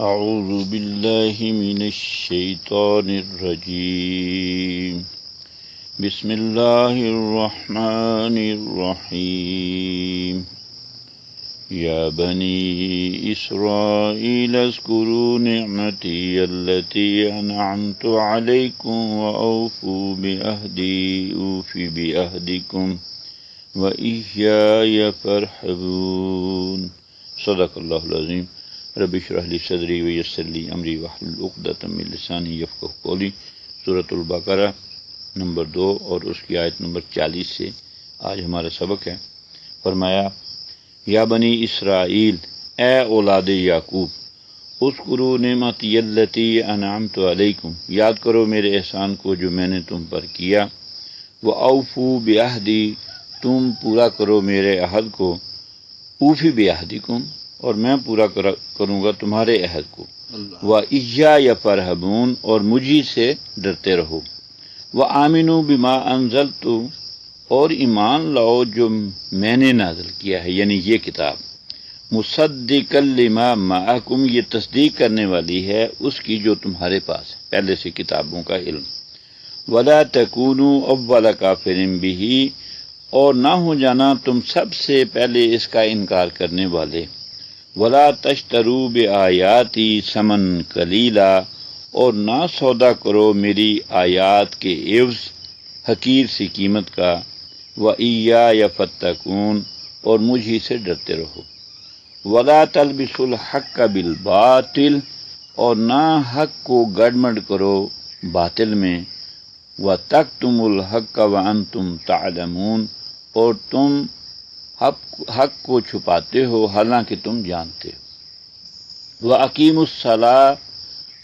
اعوذ باللہ من الشیطان الرجیم بسم اللہ الرحمن الرحیم یا بنی اسرائیل اذکروا نعمتی التي انعمت علیکم واوفوا بعہدی اوف بعہدکم وإیایا فارحبون۔ صدق اللہ العظیم۔ رب اشرح لی صدری ویسر لی امری واحلل عقدۃ من لسانی یفقہوا قولی۔ سورۃ البقرہ نمبر 2 اور اس کی آیت نمبر 40 سے آج ہمارا سبق ہے۔ فرمایا یا بنی اسرائیل، اے اولاد یعقوب، اذکروا نعمتی التی انعمت علیکم، یاد کرو میرے احسان کو جو میں نے تم پر کیا، واوفوا بعہدی، تم پورا کرو میرے عہد کو، اوفی بعہدکم، اور میں پورا کروں گا تمہارے عہد کو، وإیایا فارحبون، اور مجھی سے ڈرتے رہو، وآمنوا بما انزلت، اور ایمان لاؤ جو میں نے نازل کیا ہے، یعنی یہ کتاب، مصدقا لما معکم، یہ تصدیق کرنے والی ہے اس کی جو تمہارے پاس ہے، پہلے سے کتابوں کا علم، ولا تکونوا اول کافر بہ، اور نہ ہو جانا تم سب سے پہلے اس کا انکار کرنے والے، ولا تشتروا بآیاتی ثمن قلیلا، اور نہ سودا کرو میری آیات کے عوض حقیر سی قیمت کا، وإیایا فاتقون، اور مجھی سے ڈرتے رہو، ولا تلبسوا الحق بالباطل، اور نہ حق کو گڑبڑ کرو باطل میں، وتکتموا الحق وانتم تعلمون، اور تم حق کو چھپاتے ہو حالانکہ تم جانتے ہو، وَأَقِیمُوا الصَّلَاةَ،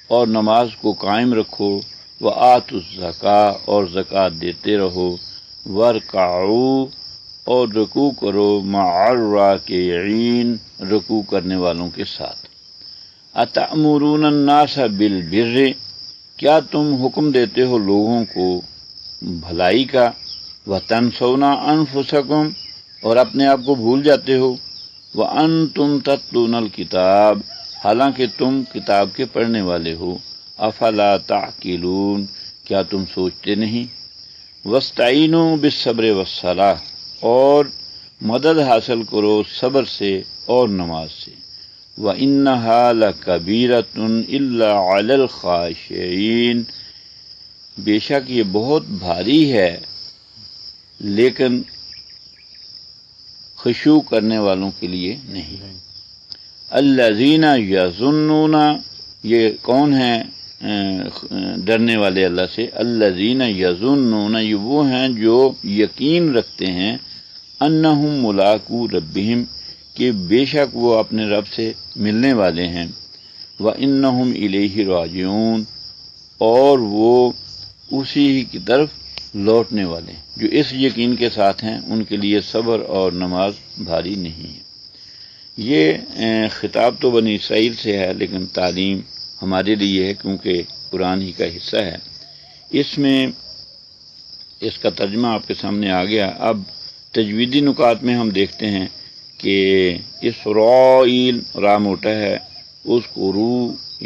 اور نماز کو قائم رکھو، وَآتُوا الزَّکَاةَ، اور زکوٰۃ دیتے رہو، وَارْکَعُوا، اور رکوع کرو، مع الراکعین، رکوع کرنے والوں کے ساتھ، أَتَأْمُرُونَ النَّاسَ بِالْبِرِّ، کیا تم حکم دیتے ہو لوگوں کو بھلائی کا، وَتَنْسَوْنَ أَنفُسَكُمْ، اور اپنے آپ کو بھول جاتے ہو، وَأَنْتُمْ تَتْلُونَ الْكِتَابَ، حالانکہ تم کتاب کے پڑھنے والے ہو، أَفَلَا تَعْقِلُونَ، کیا تم سوچتے نہیں، وَاسْتَعِینُوا بِالصَّبْرِ وَالصَّلَاةِ، اور مدد حاصل کرو صبر سے اور نماز سے، وَإِنَّهَا لَكَبِیرَةٌ إِلَّا عَلَى الْخَاشِعِینَ، بے شک یہ بہت بھاری ہے لیکن خشوع کرنے والوں کے لیے نہیں۔ الذین یظنون، یہ کون ہیں ڈرنے والے اللہ سے؟ الذین یظنون، یہ وہ ہیں جو یقین رکھتے ہیں، انہم ملاقو ربہم، کہ بے شک وہ اپنے رب سے ملنے والے ہیں، وانہم الیہ راجعون، اور وہ اسی ہی کی طرف لوٹنے والے ہیں۔ جو اس یقین کے ساتھ ہیں ان کے لیے صبر اور نماز بھاری نہیں ہے۔ یہ خطاب تو بنی اسرائیل سے ہے لیکن تعلیم ہمارے لیے ہے کیونکہ قرآن ہی کا حصہ ہے۔ اس میں اس کا ترجمہ آپ کے سامنے آ گیا۔ اب تجویدی نکات میں ہم دیکھتے ہیں کہ اسرائیل را موٹا ہے، اس کو رو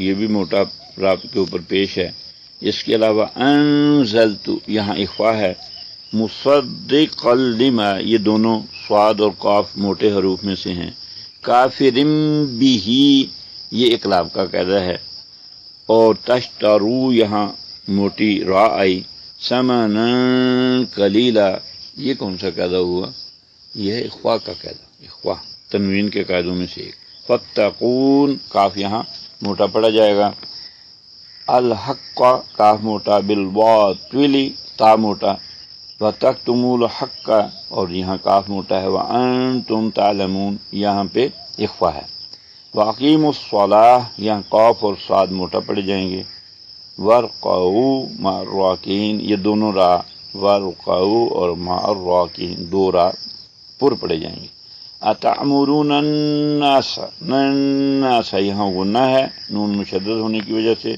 یہ بھی موٹا را کے اوپر پیش ہے۔ اس کے علاوہ انزلت یہاں اخفا ہے، مصدقا لما، یہ دونوں صاد اور قاف موٹے حروف میں سے ہیں، کافرم بھی، یہ اقلاب کا قاعدہ ہے، اور تشترو یہاں موٹی را آئی، ثمنا قلیلا، یہ کون سا قاعدہ ہوا؟ یہ ہے اخفا کا قاعدہ، اخفا تنوین کے قاعدوں میں سے ایک۔ فتقون، کاف یہاں موٹا پڑا جائے گا، الحق کاف موٹا، بالباطل تا موٹا، وَتَكْتُمُوا الْحَقَّ، اور یہاں کاف موٹا ہے، وَأَنْتُمْ تَعْلَمُونَ یہاں پہ اخفا ہے، وَأَقِیمُوا الصَّلَاةَ یہاں قاف اور صاد موٹا پڑ جائیں گے، وَارْكَعُوا مَعَ الرَّاكِعِينَ یہ دونوں را، وَارْكَعُوا اور مَعَ الرَّاكِعِينَ دو را پر پڑے جائیں گے۔ أَتَأْمُرُونَ النَّاسَ یہاں غنہ ہے نون مشدد ہونے کی وجہ سے،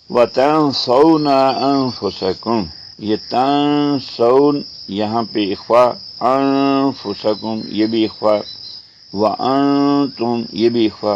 وَتَنْسَوْنَ أَنفُسَكُمْ یہ تنسون یہاں پہ اخفا، انفسکم یہ بھی اخفا، وانتم یہ بھی اخفا،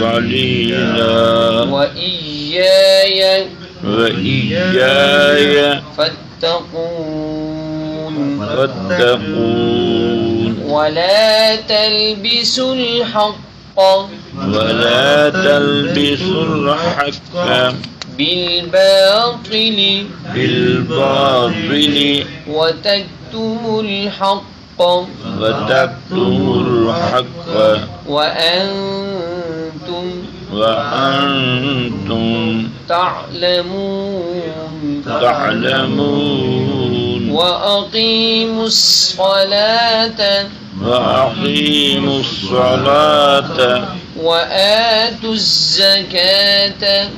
قليلا وإياي فاتقون ولا تلبسوا الحق بالباطل وتكتموا الحق وأنتم تعلمون وأقيموا الصلاة وآتوا الزكاة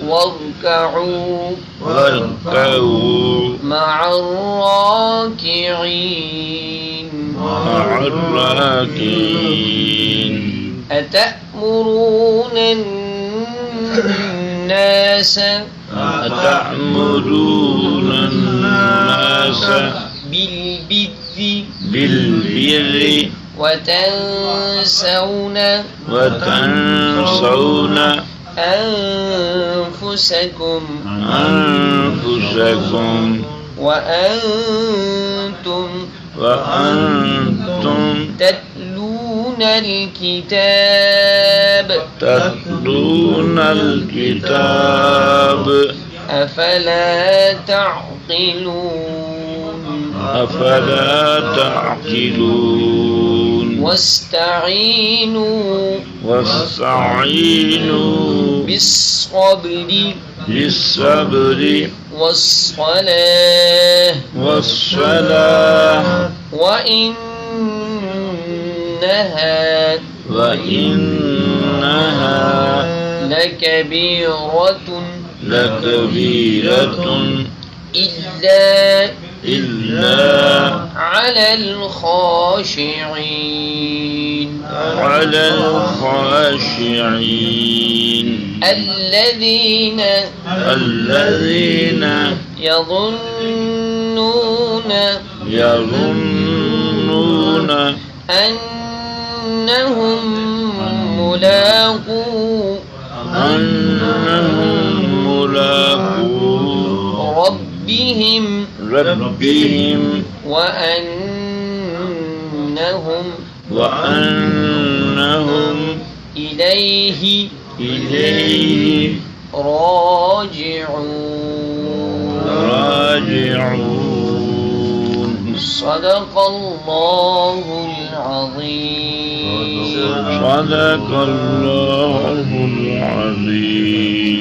واركعوا مع الراكعين أتأمرون الناس بالبر وتنسون أنفسكم وأنتم تتلون الكتاب أفلا تعقلون أفلا تعقلون واستعينوا بالصبر والصلاة وإنها لكبيرة إلا على الخاشعين الذين يظنون أنهم ملاقو ربهم وأنهم إليه راجعون صدق الله العظيم. صدق الله العظيم.